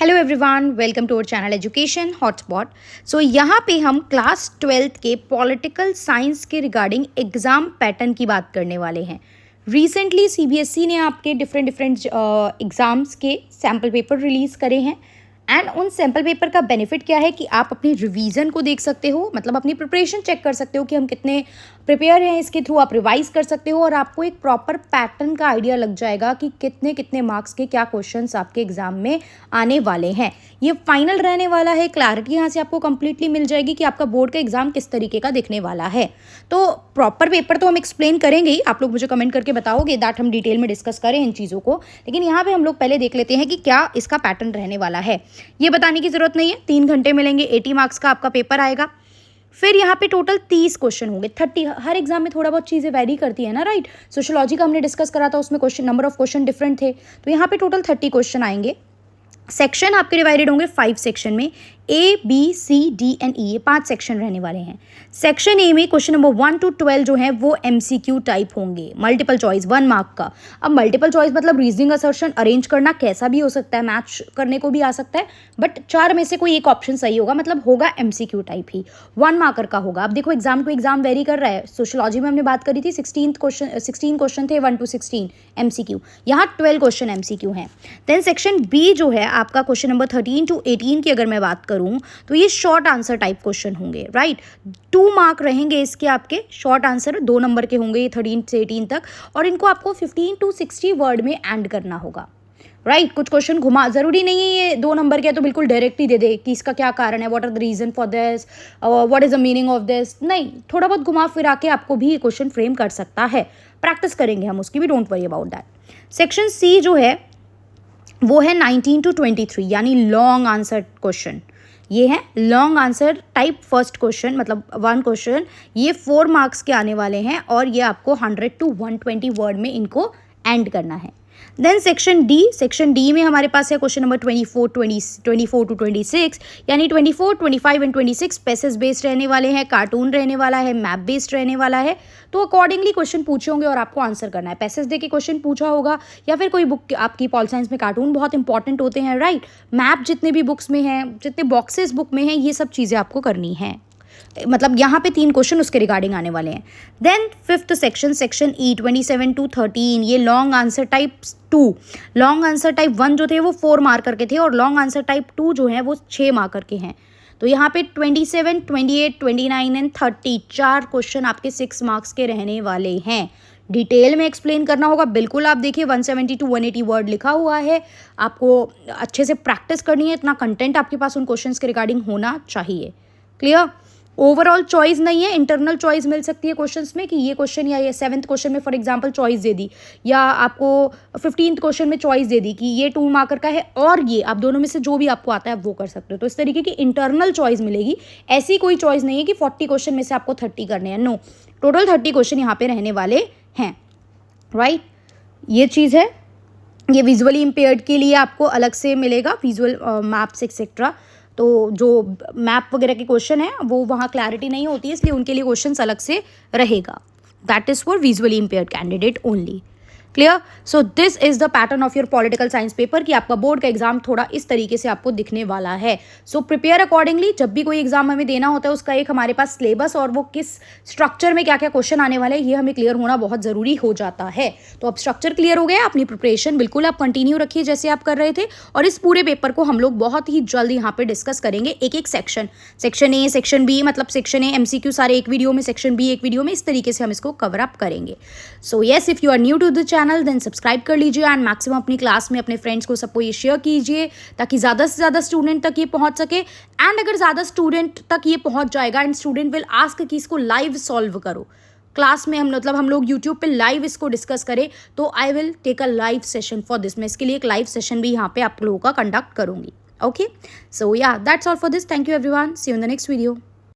Hello everyone, welcome to our channel education hotspot. So यहाँ पे हम क्लास 12th के पॉलिटिकल साइंस के रिगार्डिंग एग्ज़ाम पैटर्न की बात करने वाले हैं। रिसेंटली सीबीएसई ने आपके डिफरेंट एग्ज़ाम्स के सैम्पल पेपर रिलीज़ करे हैं एंड उन सैम्पल पेपर का बेनिफिट क्या है कि आप अपनी रिवीजन को देख सकते हो, मतलब अपनी प्रिपरेशन चेक कर सकते हो कि हम कितने प्रिपेयर हैं। इसके थ्रू आप रिवाइज कर सकते हो और आपको एक प्रॉपर पैटर्न का आइडिया लग जाएगा कि कितने कितने मार्क्स के क्या क्वेश्चंस आपके एग्जाम में आने वाले हैं। ये फाइनल रहने वाला है, क्लैरिटी यहाँ से आपको कंप्लीटली मिल जाएगी कि आपका बोर्ड का एग्जाम किस तरीके का दिखने वाला है। तो प्रॉपर पेपर तो हम एक्सप्लेन करेंगे ही, आप लोग मुझे कमेंट करके बताओगे दैट हम डिटेल में डिस्कस करें इन चीज़ों को, लेकिन यहाँ पे हम लोग पहले देख लेते हैं कि क्या इसका पैटर्न रहने वाला है। ये बताने की जरूरत नहीं है, 3 घंटे मिलेंगे, 80 मार्क्स का आपका पेपर आएगा। फिर यहाँ पे टोटल 30 क्वेश्चन होंगे, 30। हर एग्जाम में थोड़ा बहुत चीज़ें वेरी करती है ना, राइट। सोशियोलॉजी का हमने डिस्कस करा था, उसमें question number of question different थे, तो यहाँ पे टोटल 30 क्वेश्चन आएंगे। सेक्शन आपके डिवाइडेड होंगे 5 सेक्शन में, A B C D and E, ये 5 सेक्शन रहने वाले हैं। सेक्शन ए में क्वेश्चन नंबर 1 to 12 जो है वो एमसीक्यू टाइप होंगे, मल्टीपल चॉइस 1 मार्क का। अब मल्टीपल चॉइस मतलब रीजनिंग असर्शन अरेंज करना कैसा भी हो सकता है, मैच करने को भी आ सकता है, बट 4 में से कोई एक ऑप्शन सही होगा, मतलब होगा एमसीक्यू टाइप ही, 1 मार्कर का होगा। अब देखो एग्जाम टू एग्जाम वेरी कर रहा है। सोशियोलॉजी में हमने बात करी थी 16 क्वेश्चन थे 1 to 16 एमसीक्यू, यहाँ 12 क्वेश्चन एमसीक्यू हैं। देन सेक्शन बी जो है आपका क्वेश्चन नंबर 13 to 18 की अगर मैं बात करूं तो ये शॉर्ट आंसर टाइप क्वेश्चन होंगे, राइट। 2 मार्क रहेंगे इसके, आपके शॉर्ट आंसर 2 नंबर के होंगे, ये 13 से 18 तक, और इनको आपको 15 to 60 वर्ड में एंड करना होगा, राइट। कुछ क्वेश्चन घुमा, जरूरी नहीं है ये 2 नंबर के है तो बिल्कुल डायरेक्ट ही दे दे कि इसका क्या कारण है, what are the reason for this, what is the meaning of this. नहीं, थोड़ा बहुत घुमा फिरा के आपको भी ये क्वेश्चन फ्रेम कर सकता है। प्रैक्टिस करेंगे हम उसकी भी, don't worry about that. Section C जो है वो है 19 to 23, यानी लॉन्ग आंसर क्वेश्चन। ये है long answer type first question, मतलब 1 क्वेश्चन, ये 4 मार्क्स के आने वाले हैं और ये आपको 100 to 120 वर्ड में इनको एंड करना है। देन सेक्शन डी में हमारे पास है क्वेश्चन नंबर 24 to 26, यानी 24, 25 एंड 26 पैसेज बेस्ड रहने वाले हैं, कार्टून रहने वाला है, मैप बेस्ड रहने वाला है। तो अकॉर्डिंगली क्वेश्चन पूछे होंगे और आपको आंसर करना है। पैसेज दे के क्वेश्चन पूछा होगा या फिर कोई बुक आपकी पॉल साइंस में कार्टून बहुत इंपॉर्टेंट होते हैं, राइट। मैप जितने भी बुक्स में हैं, जितने बॉक्सेस बुक में हैं, ये सब चीज़ें आपको करनी है। मतलब यहाँ पे 3 क्वेश्चन उसके रिगार्डिंग आने वाले हैं। Then 5th section E 27 to 13, ये long answer type 2। Long answer type 1 जो थे वो 4 मार्कर के थे और लॉन्ग आंसर टाइप 2 जो है वो 6 मार्कर के हैं। तो यहाँ पे 27, 28, 29 एंड 30 4 क्वेश्चन आपके 6 मार्क्स के रहने वाले हैं। डिटेल में एक्सप्लेन करना होगा, बिल्कुल आप देखिए 170 to 180 वर्ड लिखा हुआ है, आपको अच्छे से प्रैक्टिस करनी है, इतना कंटेंट आपके पास उन क्वेश्चंस के रिगार्डिंग होना चाहिए। क्लियर। ओवरऑल चॉइस नहीं है, इंटरनल चॉइस मिल सकती है क्वेश्चंस में कि ये क्वेश्चन या ये 7th क्वेश्चन में फॉर एग्जांपल चॉइस दे दी, या आपको 15th क्वेश्चन में चॉइस दे दी कि ये 2 मार्कर का है और ये, आप दोनों में से जो भी आपको आता है आप वो कर सकते हो। तो इस तरीके की इंटरनल चॉइस मिलेगी। ऐसी कोई चॉइस नहीं है कि 40 क्वेश्चन में से आपको 30 करने हैं, नो, टोटल 30 क्वेश्चन यहाँ पे रहने वाले हैं, राइट। ये चीज़ है। ये विजुअली इम्पेयर्ड के लिए आपको अलग से मिलेगा, विजुअल मैप्स एक्सेट्रा। तो जो मैप वगैरह के क्वेश्चन है वो वहाँ क्लैरिटी नहीं होती है, इसलिए उनके लिए क्वेश्चन अलग से रहेगा। That is for visually impaired candidate only. Clear. So this is the pattern of your political science paper कि आपका बोर्ड का एग्जाम थोड़ा इस तरीके से आपको दिखने वाला है। So prepare accordingly. जब भी कोई एग्जाम हमें देना होता है उसका एक हमारे पास सिलेबस और वो किस स्ट्रक्चर में क्या क्या क्वेश्चन आने वाले हैं ये हमें क्लियर होना बहुत ज़रूरी हो जाता है। तो अब स्ट्रक्चर क्लियर हो गया, अपनी प्रिपरेशन बिल्कुल आप कंटिन्यू रखिए जैसे आप कर रहे थे, और इस पूरे पेपर को हम लोग बहुत ही जल्द यहाँ पे डिस्कस करेंगे, एक एक सेक्शन ए, सेक्शन बी, मतलब सेक्शन ए एमसीक्यू सारे एक वीडियो में, सेक्शन बी एक वीडियो में, इस तरीके से हम इसको कवर अप करेंगे। So yes, if you are new to the channel then subscribe कर लीजिए एंड मैक्सिमम अपनी क्लास में अपने फ्रेंड्स को सबको ये शेयर कीजिए ताकि ज़्यादा से ज़्यादा स्टूडेंट तक ये पहुंच सके। एंड अगर ज़्यादा स्टूडेंट तक ये पहुंच जाएगा एंड स्टूडेंट विल आस्क कि इसको लाइव सॉल्व करो क्लास में, हम लोग यूट्यूब पे लाइव इसको डिस्कस करें, तो I will take a live session for this. मैं इसके लिए एक लाइव सेशन भी यहाँ पे आप लोगों का कंडक्ट करूँगी। Okay, so yeah that's all for this. Thank you everyone, see you in the next video.